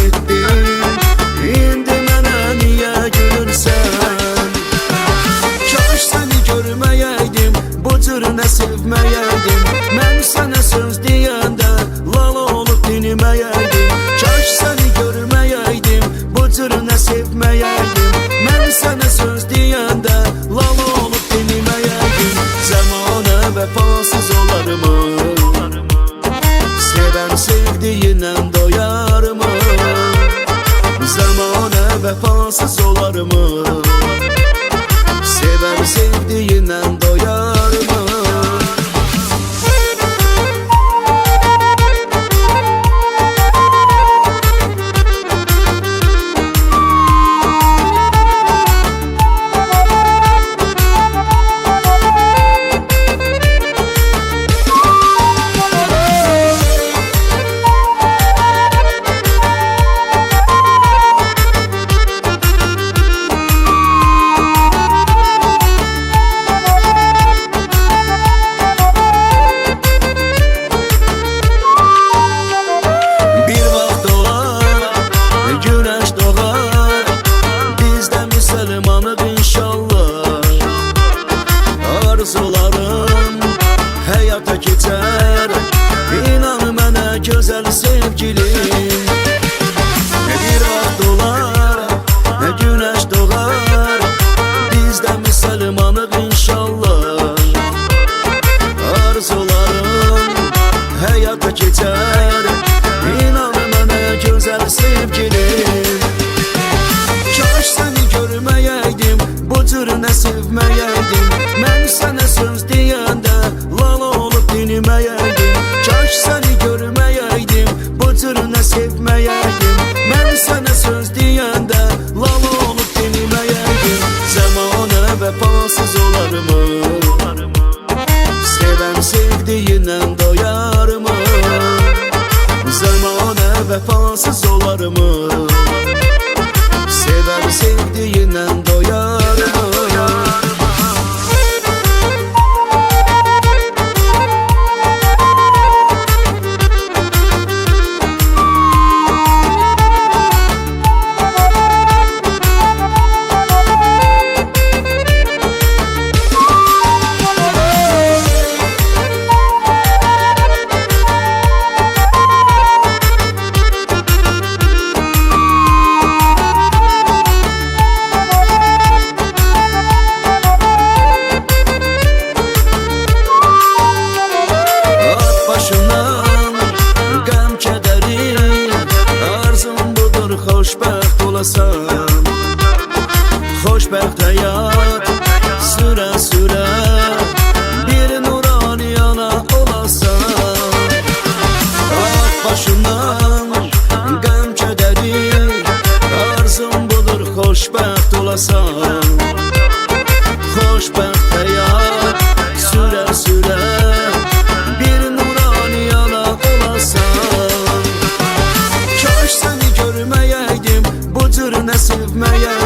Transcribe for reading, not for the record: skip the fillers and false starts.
etdin, indi mənə niyə gülürsən? Kaş səni görməyəydim, bu cür nə sevməyəydim. Mən sənə söz deyəndə lal olub dinməyəydim. Kaş səni görməyəydim, bu cür nə sevməyəydim. Mən sənə söz deyəndə lal olub dinməyəydim. Zəmanə vəfasız olarmı? Sevən sevdiyilə doyarmı? Zəmanə vəfasız olarmı? Sevən sevdiyilə doyarmı? Arzularım həyata keçər, inan mənə gözəl sevgilim. Bir vaxt olar, günəş doğar, biz də müsəlmanıq inşallah. Arzularım həyata keçər, inan mənə gözəl sevgilim. Kaş səni görməyəydim, bu cür nə sevməyəydim. Mən sənə söz deyəndə lal olub dinməyəydim. Kaş səni görməyəydim, bu cür nə sevməyəydim. Mən sənə söz deyəndə lal olub dinməyəydim. Zəmanə vəfasız olarmı? Sevən sevdiyilə doyarmı? Zəmanə vəfasız olarmı? Sevən sevdiyilə doyarmı? Xoşbəxt olasan, xoşbəxt həyat sürə-sürə bir nuraniyana olasan. At başından qəm kədəri, arzum budur xoşbəxt olasan. Xoşbəxt həyat sürə-sürə bir nuraniyana olasan. Kaş səni görməyəydim, bu cür nə sevməyəydim.